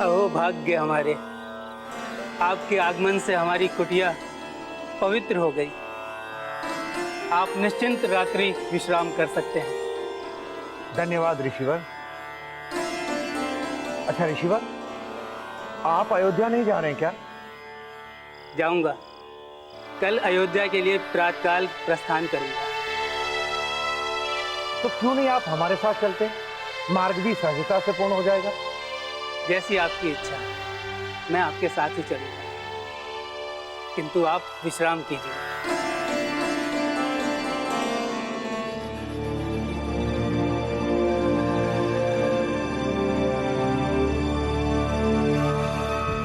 अहो भाग्य हमारे, आपके आगमन से हमारी कुटिया पवित्र हो गई। आप निश्चिंत रात्रि विश्राम कर सकते हैं। धन्यवाद ऋषिवर। अच्छा ऋषिवर, आप अयोध्या नहीं जा रहे हैं क्या? जाऊंगा। कल अयोध्या के लिए प्रातःकाल प्रस्थान करूंगा। तो क्यों नहीं आप हमारे साथ चलते? मार्ग भी सहजता से पूर्ण हो जाएगा। जैसी आपकी इच्छा, मैं आपके साथ ही चलूंगा, किंतु आप विश्राम कीजिए।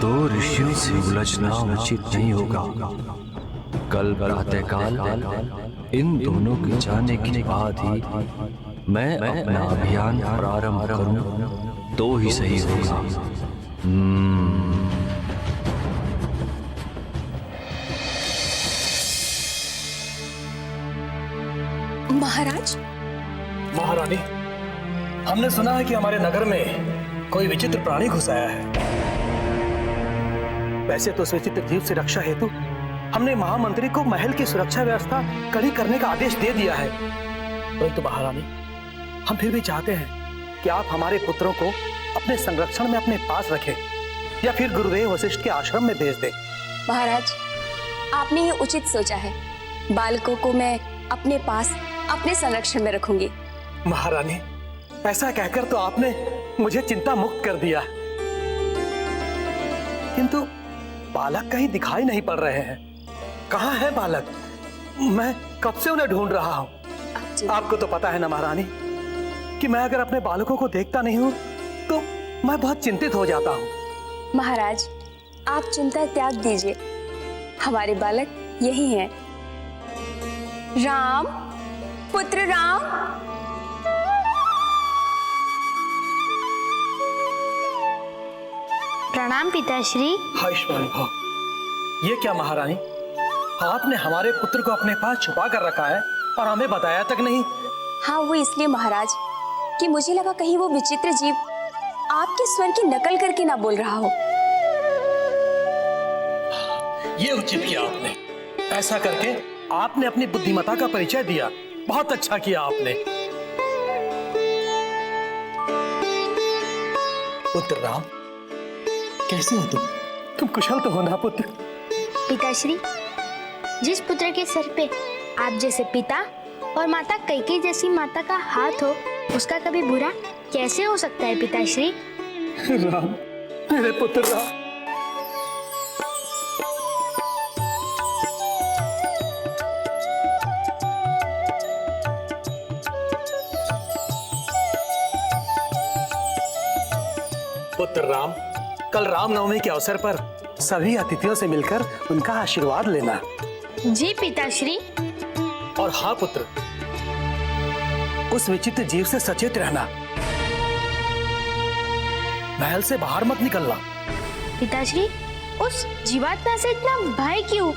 दो ऋषियों से उलझना उचित नहीं होगा। कल प्रातःकाल इन दोनों के जाने के बाद ही मैं अपना अभियान प्रारंभ करूं तो ही सही होगा। महाराज। महारानी, हमने सुना है कि हमारे नगर में कोई विचित्र प्राणी घुस आया है। वैसे तो उस विचित्र जीव से रक्षा हेतु हमने महामंत्री को महल की सुरक्षा व्यवस्था कड़ी करने का आदेश दे दिया है, परंतु महारानी, हम फिर भी चाहते हैं कि आप हमारे पुत्रों को अपने संरक्षण में अपने पास रखें या फिर गुरुदेव वशिष्ठ के आश्रम में भेज दें। महाराज, आपने ये उचित सोचा है। बालकों को मैं अपने पास अपने संरक्षण में रखूंगी। महारानी, ऐसा कहकर तो आपने मुझे चिंता मुक्त कर दिया, किंतु बालक कहीं दिखाई नहीं पड़ रहे हैं। कहाँ है बालक? मैं कब से उन्हें ढूंढ रहा हूँ। आपको तो पता है ना महारानी कि मैं अगर अपने बालकों को देखता नहीं हूँ तो मैं बहुत चिंतित हो जाता हूँ। महाराज, आप चिंता त्याग दीजिए, हमारे बालक यही हैं। राम, पुत्र राम। प्रणाम पिताश्री। आयुष्मान भव। ये क्या महारानी, आपने हमारे पुत्र को अपने पास छुपा कर रखा है और हमें बताया तक नहीं। हाँ, वो इसलिए महाराज कि मुझे लगा कहीं वो विचित्र जीव आपके स्वर की नकल करके ना बोल रहा हो। ये उचित किया आपने। ऐसा करके आपने अपनी बुद्धिमत्ता का परिचय दिया। बहुत अच्छा किया आपने। पुत्र राम, कैसे हो तुम? तुम कुशल तो हो ना पुत्र? पिताश्री, जिस पुत्र के सर पे आप जैसे पिता और माता कैकेयी जैसी माता का हाथ हो, उसका कभी बुरा कैसे हो सकता है पिताश्री? राम, मेरे पुत्र राम। पुत्र राम, कल रामनवमी के अवसर पर सभी अतिथियों से मिलकर उनका आशीर्वाद लेना। जी पिताश्री। और हाँ पुत्र, उस विचित्र जीव से सचेत रहना। महल से बाहर मत निकलना। पिताश्री, उस जीवात्मा से इतना भय क्यों?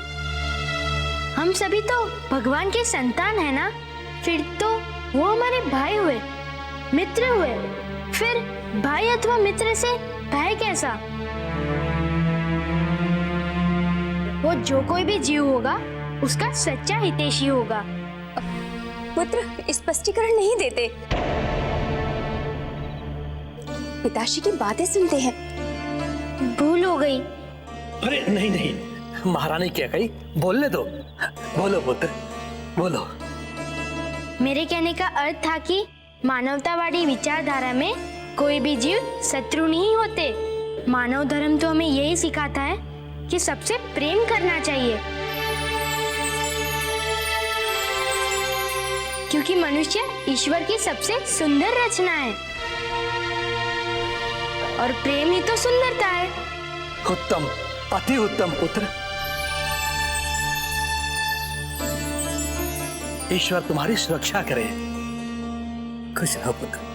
हम सभी तो भगवान के संतान है ना। फिर तो वो हमारे भाई हुए, मित्र हुए। फिर भाई अथवा मित्र से भय कैसा? वो जो कोई भी जीव होगा उसका सच्चा हितैषी होगा। पुत्र स्पष्टीकरण नहीं देते, पिताश्री की बातें सुनते हैं। भूल हो गई। अरे नहीं नहीं, महारानी क्या कही, बोलने दो। बोलो पुत्र, बोलो। मेरे कहने का अर्थ था कि मानवतावादी विचारधारा में कोई भी जीव शत्रु नहीं होते। मानव धर्म तो हमें यही सिखाता है कि सबसे प्रेम करना चाहिए, क्योंकि मनुष्य ईश्वर की सबसे सुंदर रचना है और प्रेम ही तो सुंदरता है। उत्तम, अति उत्तम पुत्र। ईश्वर तुम्हारी सुरक्षा करे। खुश रहो पुत्र।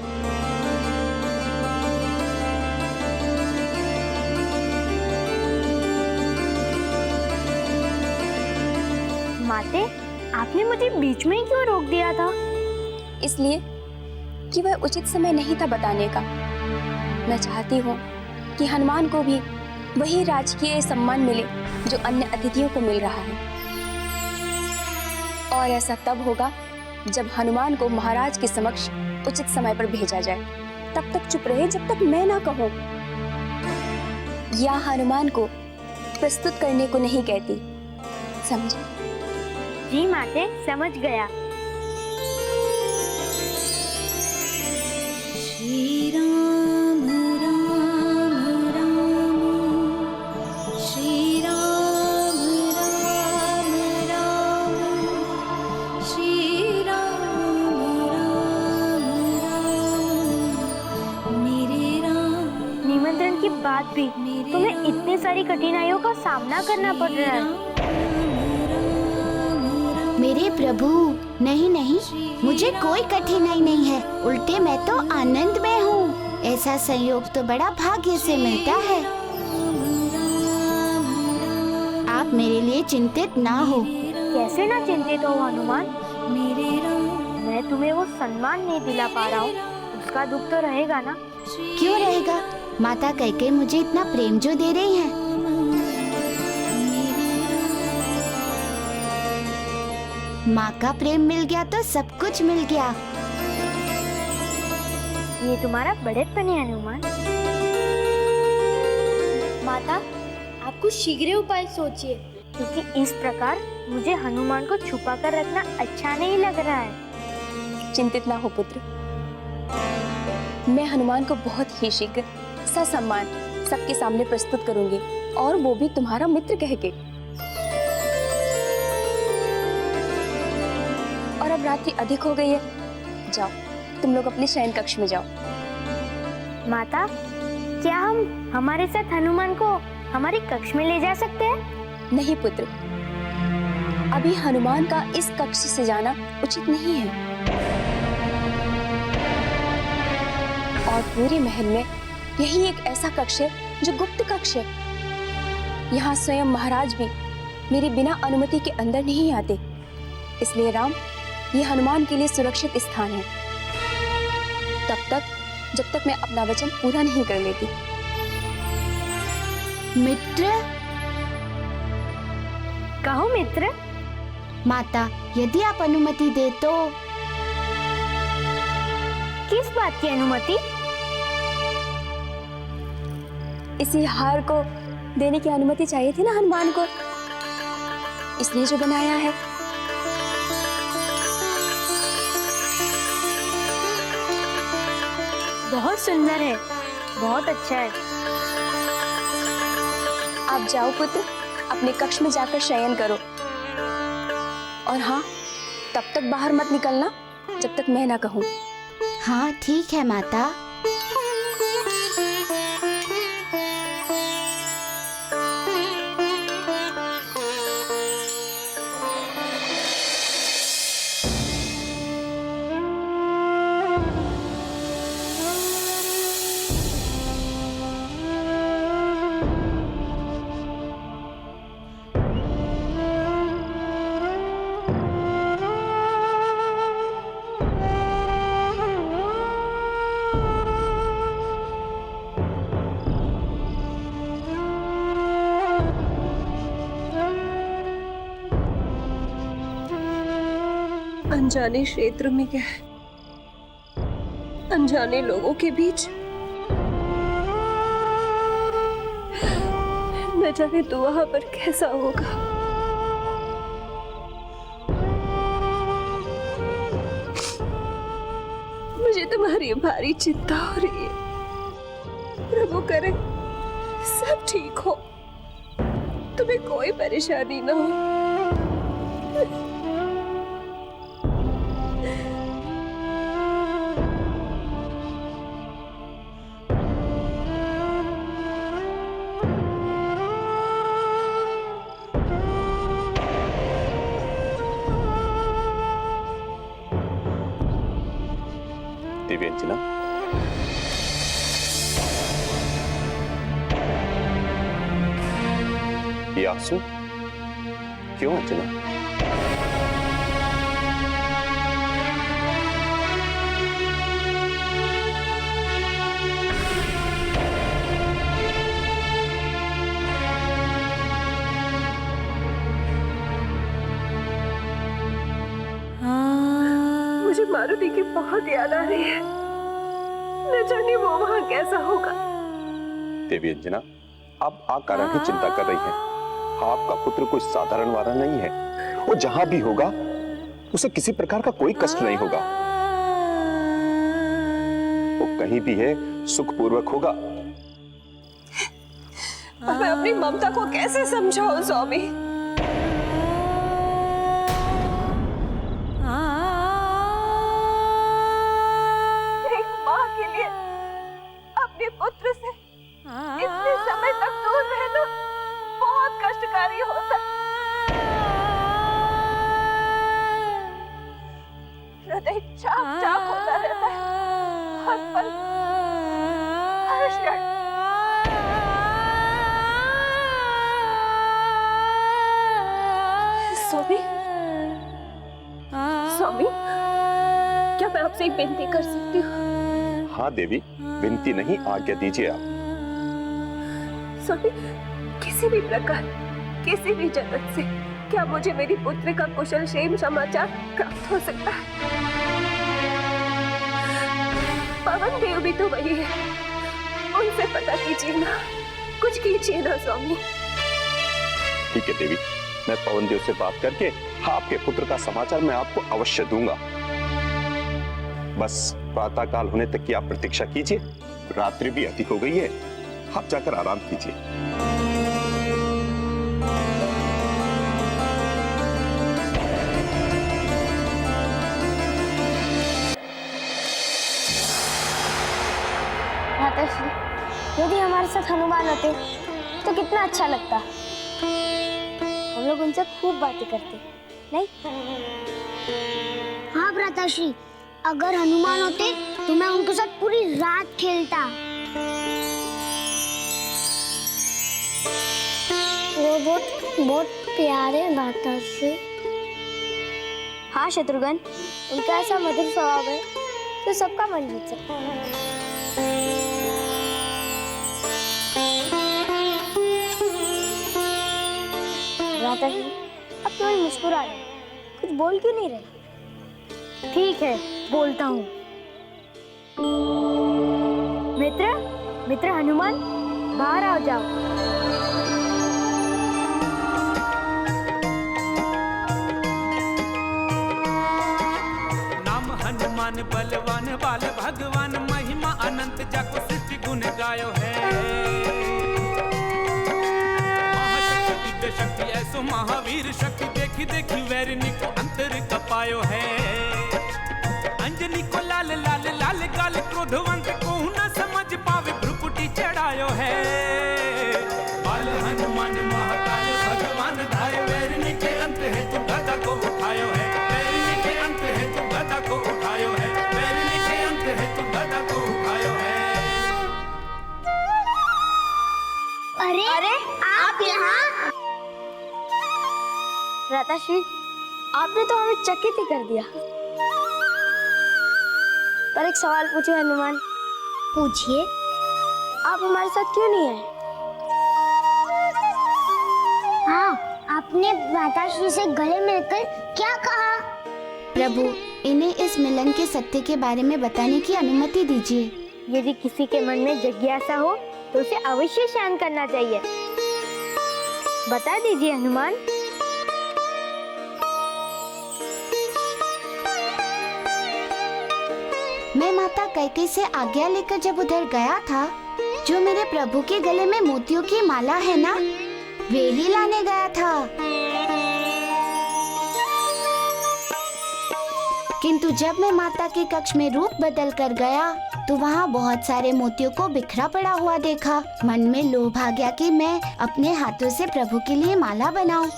माते, आपने मुझे बीच में ही क्यों रोक दिया था? इसलिए कि वह उचित समय नहीं था बताने का। मैं चाहती हूँ कि हनुमान को भी वही राजकीय सम्मान मिले जो अन्य अतिथियों को मिल रहा है। और ऐसा तब होगा जब हनुमान को महाराज के समक्ष उचित समय पर भेजा जाए। तब तक चुप रहे जब तक मैं ना कहूं। या हनुमान को प्रस्तुत करने को नहीं कहती, समझे? जी माते, समझ गया। श्री राम राम राम, श्री राम राम राम, श्री राम राम राम, मेरे राम। निमंत्रण के बाद भी तुम्हें इतनी सारी कठिनाइयों का सामना करना पड़ रहा है। मेरे प्रभु, नहीं नहीं, मुझे कोई कठिनाई नहीं है, उल्टे मैं तो आनंद में हूँ। ऐसा संयोग तो बड़ा भाग्य से मिलता है। आप मेरे लिए चिंतित ना हो। कैसे ना चिंतित हो हनुमान? मैं तुम्हें वो सम्मान नहीं दिला पा रहा हूँ, उसका दुख तो रहेगा ना? क्यों रहेगा? माता कैकेयी मुझे इतना प्रेम जो दे रही हैं। माँ का प्रेम मिल गया तो सब कुछ मिल गया। ये तुम्हारा बड़ेपन है हनुमान। माता, आप कुछ शीघ्र उपाय सोचिए, क्योंकि इस प्रकार मुझे हनुमान को छुपा कर रखना अच्छा नहीं लग रहा है। चिंतित ना हो पुत्र, मैं हनुमान को बहुत ही शीघ्र ससम्मान सबके सामने प्रस्तुत करूंगी, और वो भी तुम्हारा मित्र कह के। और अब रात्रि अधिक हो गई है, जाओ तुम लोग अपने शयन कक्ष में जाओ। माता, क्या हम हमारे साथ हनुमान को हमारे कक्ष में ले जा सकते हैं? नहीं पुत्र, अभी हनुमान का इस कक्ष से जाना उचित नहीं है। और पूरे महल में यही एक ऐसा कक्ष है जो गुप्त कक्ष है। यहाँ स्वयं महाराज भी मेरे बिना अनुमति के अंदर नहीं आते। इसलिए राम, ये हनुमान के लिए सुरक्षित स्थान है, तब तक जब तक मैं अपना वचन पूरा नहीं कर लेती। मित्र? कहो मित्र। माता, यदि आप अनुमति दे तो। किस बात की अनुमति? इसी हार को देने की अनुमति चाहिए थी ना हनुमान को, इसलिए जो बनाया है। बहुत सुंदर है, बहुत अच्छा है। आप जाओ पुत्र, अपने कक्ष में जाकर शयन करो। और हाँ, तब तक बाहर मत निकलना जब तक मैं ना कहूँ। हाँ ठीक है माता। अनजाने क्षेत्र में गए, अनजाने लोगों के बीच, न जाने तो वहां पर कैसा होगा। मुझे तुम्हारी भारी चिंता हो रही है। प्रभु करे सब ठीक हो, तुम्हें कोई परेशानी ना हो। दिव्य अंजना, ये आंसू क्यों अंजना? मारुति की बहुत याद आ रही है। न जाने वो वहाँ कैसा होगा। देवी अंजना, आप आकारा की चिंता कर रही हैं। आपका पुत्र कोई साधारण वाला नहीं है। वो जहां भी होगा उसे किसी प्रकार का कोई कष्ट नहीं होगा। वो कहीं भी है सुखपूर्वक होगा। अब मैं अपनी ममता को कैसे समझाऊं स्वामी? एक माँ के लिए अपने पुत्र से इतने समय तक दूर रहना बहुत कष्टकारी होता है। हृदय चाप चाप होता रहता है हर पल, हर क्षण। स्वामी, स्वामी, क्या मैं आपसे एक विनती कर सकती हूँ? हाँ देवी, विनती नहीं, आज्ञा दीजिए आप। स्वामी, किसी भी प्रकार, किसी भी जगत से क्या मुझे मेरी पुत्र का कुशल क्षेम समाचार प्राप्त हो सकता है? पवन देव भी तो वही है, उनसे पता कीजिए ना, कुछ कीजिए ना स्वामी। ठीक है देवी, मैं पवन देव से बात करके आपके पुत्र का समाचार मैं आपको अवश्य दूंगा। बस प्रातः काल होने तक की आप प्रतीक्षा कीजिए। रात्रि भी अधिक हो गई है, आप जाकर आराम कीजिए। माताश्री, यदि हमारे साथ हनुमान होते तो कितना अच्छा लगता। हम लोग उनसे खूब बातें करते, नहीं? हाँ भ्राताश्री, अगर हनुमान होते तो मैं उनके साथ पूरी रात खेलता। वो बहुत प्यारे भ्राताश्री। हाँ शत्रुघ्न, उनका ऐसा मधुर स्वभाव है तो सबका मन जीत सकता है। भ्राताश्री, अब तुम्हें मुस्कुरा रहे, कुछ बोल क्यों नहीं रहे? ठीक है, बोलता हूँ। मित्र हनुमान, बाहर आओ जाओ। नाम हनुमान बलवान बाल भगवान, महिमा अनंत जाको सृष्टि गुण गायो है। शक्ति ऐसो महावीर शक्ति, देखी देखी वैरिनी को अंतर कपायो है। अंजनी को लाल लाल लाल गाल, क्रोधवंत को न समझ पावे भ्रुकुटी चढ़ायो है। बाल हनुमान महाकाल भगवान धाय, वैरिनी के अंत है तू गदा को उठायो है। वैरिनी के अंत है तू गदा को उठायो है। वैरिनी के अंत है तू गदा को उठायो है। अरे आप यहाँ? भ्राताश्री, आपने तो हमें चकित ही कर दिया। पर एक सवाल पूछो हनुमान। पूछिए। आप हमारे साथ क्यों नहीं आए? हाँ, आपने भ्राताश्री से गले मिलकर क्या कहा? प्रभु, इन्हें इस मिलन के सत्य के बारे में बताने की अनुमति दीजिए। यदि किसी के मन में जिज्ञासा हो तो उसे अवश्य शांत करना चाहिए। बता दीजिए हनुमान। मैं माता कैकेयी से आज्ञा लेकर जब उधर गया था, जो मेरे प्रभु के गले में मोतियों की माला है ना, वे ही लाने गया था। किंतु जब मैं माता के कक्ष में रूप बदल कर गया तो वहाँ बहुत सारे मोतियों को बिखरा पड़ा हुआ देखा। मन में लोभ आ गया कि मैं अपने हाथों से प्रभु के लिए माला बनाऊं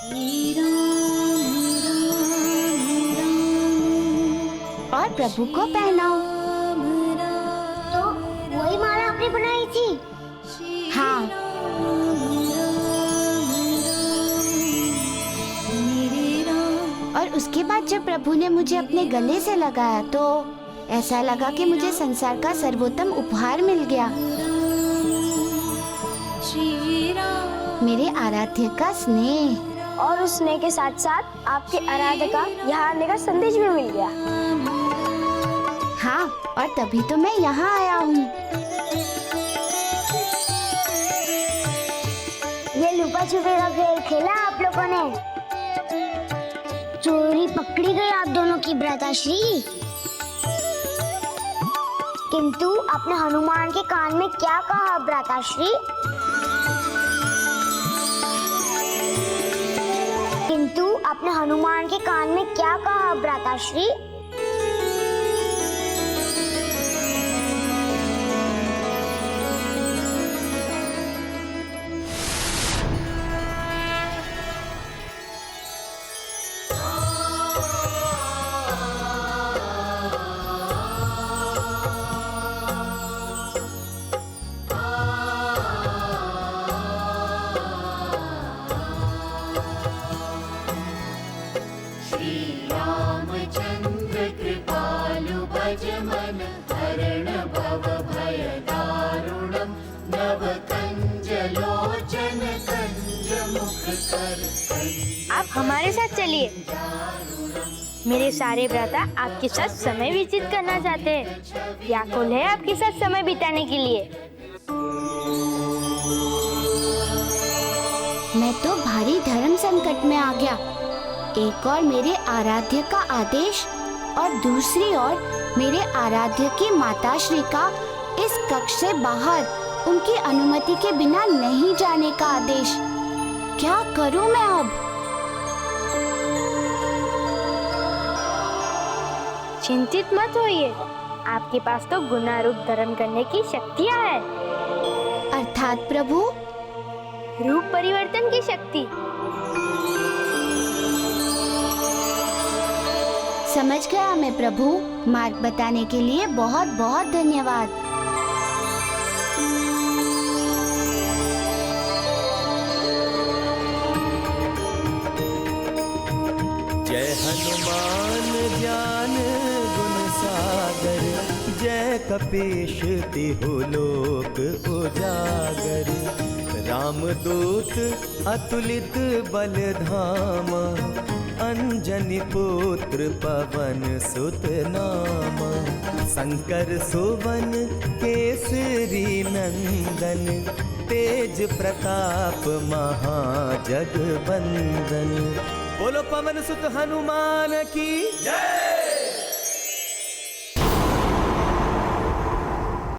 और प्रभु को पहनाऊं। तो वही माला आपने बनाई थी? हाँ। और उसके बाद जब प्रभु ने मुझे अपने गले से लगाया तो ऐसा लगा कि मुझे संसार का सर्वोत्तम उपहार मिल गया, मेरे आराध्य का स्नेह। और उस स्नेह के साथ साथ आपके आराध्य का यहाँ आने का संदेश भी मिल गया। हाँ, और तभी तो मैं यहाँ आया हूँ। ये लुका छुपे का खेल खेला आप लोगों ने? चोरी पकड़ी गई आप दोनों की भ्राताश्री। किंतु अपने हनुमान के कान में क्या कहा भ्राताश्री? किंतु अपने हनुमान के कान में क्या कहा भ्राताश्री? आप हमारे साथ चलिए। मेरे सारे भ्राता आपके साथ समय व्यतीत करना चाहते हैं। व्याकुल है आपके साथ समय बिताने के लिए। मैं तो भारी धर्म संकट में आ गया। एक और मेरे आराध्य का आदेश और दूसरी ओर मेरे आराध्य की माताश्री का इस कक्ष से बाहर उनकी अनुमति के बिना नहीं जाने का आदेश। क्या करूं मैं अब? चिंतित मत होइए, आपके पास तो गुणारूप धर्म करने की शक्तियाँ है। अर्थात प्रभु? रूप परिवर्तन की शक्ति। समझ गया मैं प्रभु। मार्ग बताने के लिए बहुत बहुत धन्यवाद। जय हनुमान ज्ञान गुण सागर, जय कपीश तिहु लोक उजागर। रामदूत अतुलित बल धामा, अंजनी पुत्र पवन सुत नामा। शंकर सुवन केसरी नंदन, तेज प्रताप महाजगबंदन। बोलो पवन सुत हनुमान की जय।